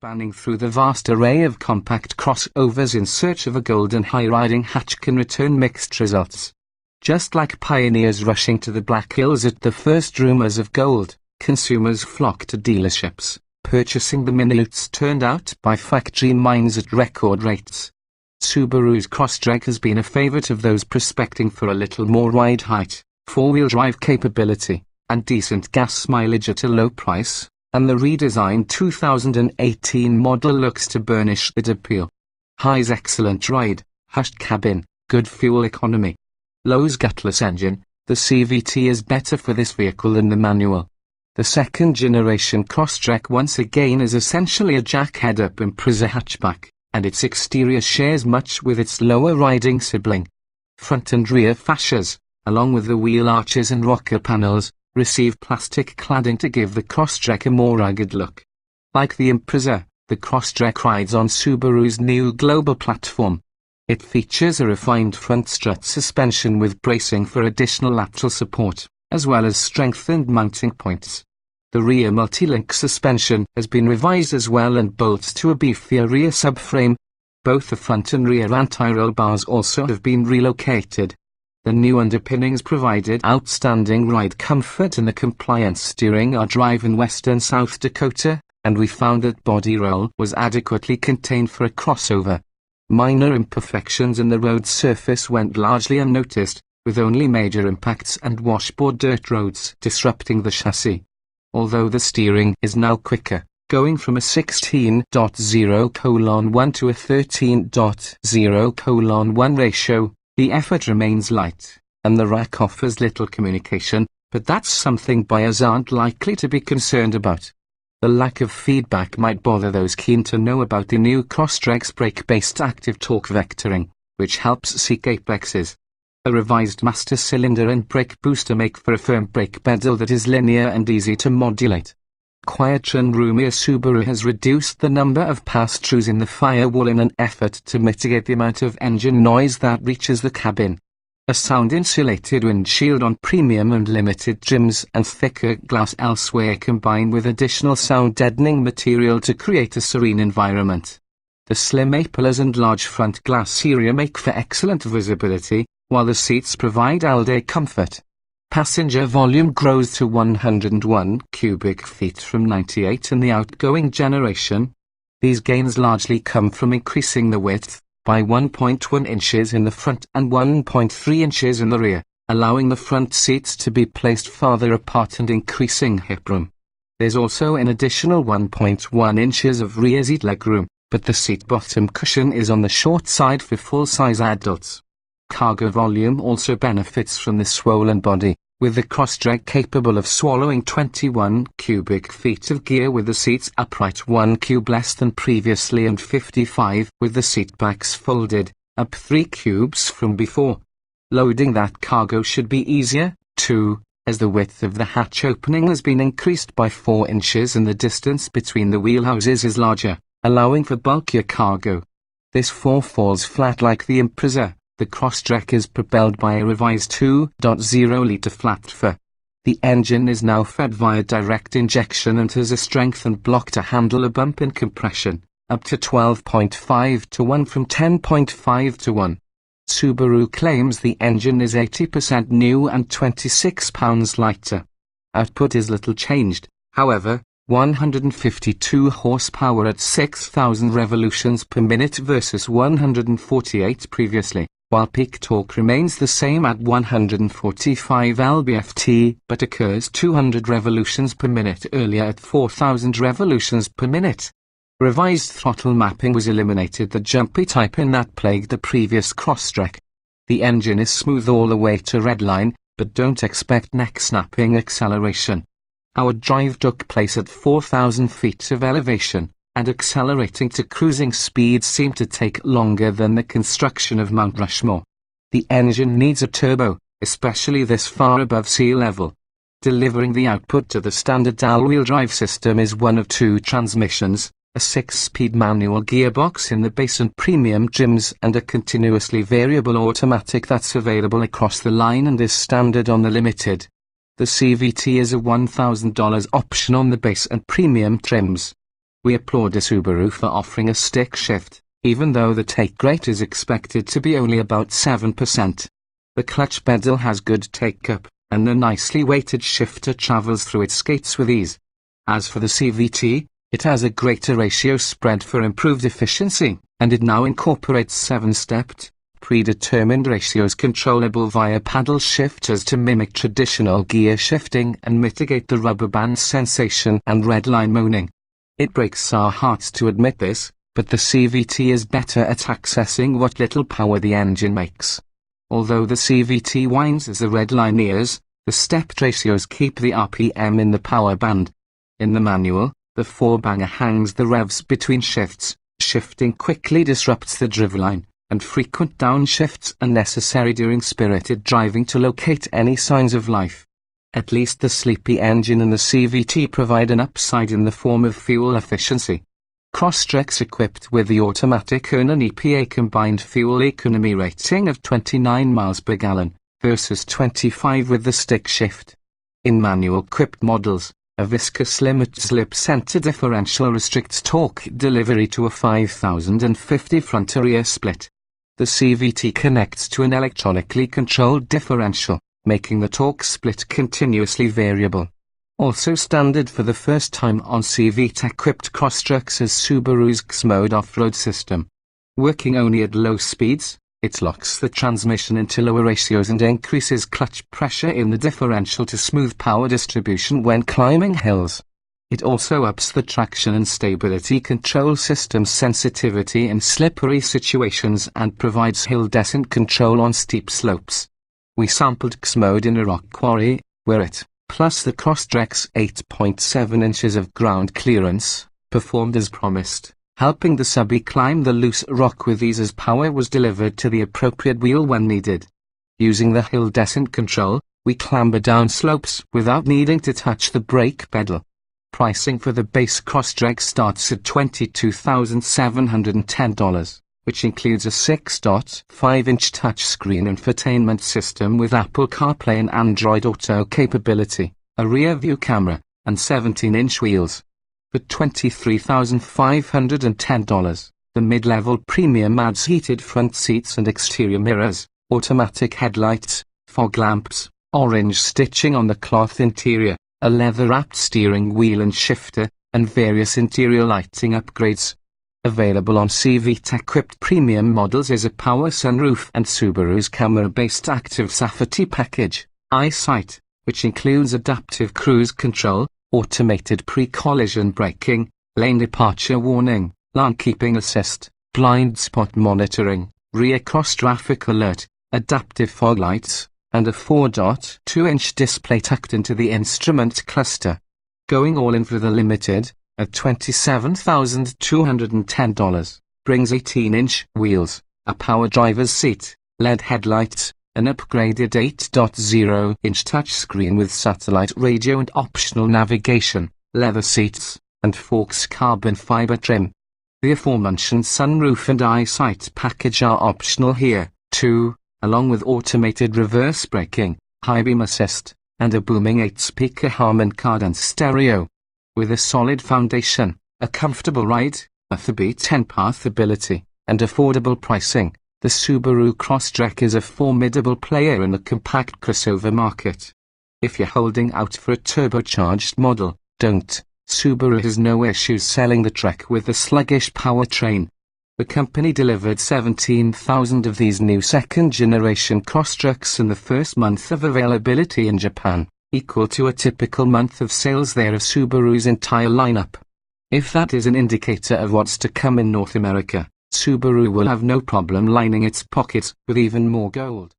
spanning through the vast array of compact crossovers in search of a golden high-riding hatch can return mixed results. Just like pioneers rushing to the Black Hills at the first rumors of gold, consumers flock to dealerships, purchasing the minutes turned out by factory minds at record rates. Subaru's Crosstrek has been a favorite of those prospecting for a little more ride height, four-wheel drive capability, and decent gas mileage at a low price, and the redesigned 2018 model looks to burnish that appeal. High's excellent ride, hushed cabin, good fuel economy. Low's gutless engine, the CVT is better for this vehicle than the manual. The second-generation Crosstrek once again is essentially a jack-head-up Impreza hatchback, and its exterior shares much with its lower-riding sibling. Front and rear fascias, along with the wheel arches and rocker panels, receive plastic cladding to give the Crosstrek a more rugged look. Like the Impreza, the Crosstrek rides on Subaru's new global platform. It features a refined front strut suspension with bracing for additional lateral support, as well as strengthened mounting points. The rear multi-link suspension has been revised as well and bolts to a beefier rear subframe. Both the front and rear anti-roll bars also have been relocated. The new underpinnings provided outstanding ride comfort, and the compliant steering are drive in western South Dakota, and we found that body roll was adequately contained for a crossover. Minor imperfections in the road surface went largely unnoticed, with only major impacts and washboard dirt roads disrupting the chassis. Although the steering is now quicker, going from a 16:0:1 to a 13:0:1 ratio, the effort remains light, and the rack offers little communication, but that's something buyers aren't likely to be concerned about. The lack of feedback might bother those keen to know about the new Crosstrek's brake-based active torque vectoring, which helps seek apexes. A revised master cylinder and brake booster make for a firm brake pedal that is linear and easy to modulate. Quieter and roomier Subaru has reduced the number of pass-throughs in the firewall in an effort to mitigate the amount of engine noise that reaches the cabin. A sound-insulated windshield on premium and limited trims and thicker glass elsewhere combine with additional sound-deadening material to create a serene environment. The slim A-pillars and large front glass area make for excellent visibility, while the seats provide all-day comfort. Passenger volume grows to 101 cubic feet from 98 in the outgoing generation. These gains largely come from increasing the width by 1.1 inches in the front and 1.3 inches in the rear, allowing the front seats to be placed farther apart and increasing hip room. There's also an additional 1.1 inches of rear seat legroom, but the seat bottom cushion is on the short side for full-size adults. Cargo volume also benefits from the swollen body, with the Crosstrek capable of swallowing 21 cubic feet of gear with the seats upright 1 cube less than previously and 55 with the seat backs folded, up 3 cubes from before. Loading that cargo should be easier, too, as the width of the hatch opening has been increased by 4 inches and the distance between the wheelhouses is larger, allowing for bulkier cargo. This falls flat like the Impreza. The Crosstrek is propelled by a revised 2.0-litre flat-four. The engine is now fed via direct injection and has a strengthened block to handle a bump in compression, up to 12.5:1 from 10.5:1. Subaru claims the engine is 80% new and 26 pounds lighter. Output is little changed, however, 152 horsepower at 6,000 revolutions per minute versus 148 previously, while peak torque remains the same at 145 lb-ft but occurs 200 revolutions per minute earlier at 4,000 revolutions per minute. Revised throttle mapping was eliminated, the jumpy type in that plagued the previous Crosstrek. The engine is smooth all the way to redline, but don't expect neck-snapping acceleration. Our drive took place at 4,000 feet of elevation, and accelerating to cruising speeds seemed to take longer than the construction of Mount Rushmore. The engine needs a turbo, especially this far above sea level. Delivering the output to the standard all-wheel drive system is one of 2 transmissions, a 6-speed manual gearbox in the base and premium trims and a continuously variable automatic that's available across the line and is standard on the limited. The CVT is a $1,000 option on the base and premium trims. We applaud Subaru for offering a stick shift, even though the take rate is expected to be only about 7%. The clutch pedal has good take-up, and the nicely weighted shifter travels through its gates with ease. As for the CVT, it has a greater ratio spread for improved efficiency, and it now incorporates 7-stepped, predetermined ratios controllable via paddle shifters to mimic traditional gear shifting and mitigate the rubber band sensation and redline moaning. It breaks our hearts to admit this, but the CVT is better at accessing what little power the engine makes. Although the CVT whines as the redline nears, the stepped ratios keep the RPM in the power band. In the manual, the 4-banger hangs the revs between shifts. Shifting quickly disrupts the driveline, and frequent downshifts are necessary during spirited driving to locate any signs of life. At least the sleepy engine and the CVT provide an upside in the form of fuel efficiency. Crosstrek's equipped with the automatic earn an EPA combined fuel economy rating of 29 miles per gallon, versus 25 with the stick shift. In manual-equipped models, a viscous limit slip center differential restricts torque delivery to a 5050 front-to-rear split. The CVT connects to an electronically controlled differential, making the torque split continuously variable. Also standard for the first time on CVT-equipped Crosstreks is Subaru's X-Mode off-road system. Working only at low speeds, it locks the transmission into lower ratios and increases clutch pressure in the differential to smooth power distribution when climbing hills. It also ups the traction and stability control system's sensitivity in slippery situations and provides hill descent control on steep slopes. We sampled X-Mode in a rock quarry, where it, plus the Crosstrek's 8.7 inches of ground clearance, performed as promised, helping the subby climb the loose rock with ease as power was delivered to the appropriate wheel when needed. Using the hill descent control, we clamber down slopes without needing to touch the brake pedal. Pricing for the base Crosstrek starts at $22,710, which includes a 6.5-inch touchscreen infotainment system with Apple CarPlay and Android Auto capability, a rear-view camera, and 17-inch wheels. For $23,510, the mid-level premium adds heated front seats and exterior mirrors, automatic headlights, fog lamps, orange stitching on the cloth interior, a leather-wrapped steering wheel and shifter, and various interior lighting upgrades. Available on CVT-equipped premium models is a power sunroof and Subaru's camera-based active safety package, EyeSight, which includes adaptive cruise control, automated pre-collision braking, lane departure warning, lane keeping assist, blind spot monitoring, rear cross-traffic alert, adaptive fog lights, and a 4.2-inch display tucked into the instrument cluster. Going all in for the Limited, at $27,210, brings 18-inch wheels, a power driver's seat, LED headlights, an upgraded 8.0-inch touchscreen with satellite radio and optional navigation, leather seats, and forks carbon fiber trim. The aforementioned sunroof and EyeSight package are optional here, too, along with automated reverse braking, high beam assist, and a booming 8-speaker Harman Kardon stereo. With a solid foundation, a comfortable ride, a 10-path ability, and affordable pricing, the Subaru Crosstrek is a formidable player in the compact crossover market. If you're holding out for a turbocharged model, don't. Subaru has no issues selling the Trek with the sluggish powertrain. The company delivered 17,000 of these new second-generation Crosstreks in the first month of availability in Japan, equal to a typical month of sales there of Subaru's entire lineup. If that is an indicator of what's to come in North America, Subaru will have no problem lining its pockets with even more gold.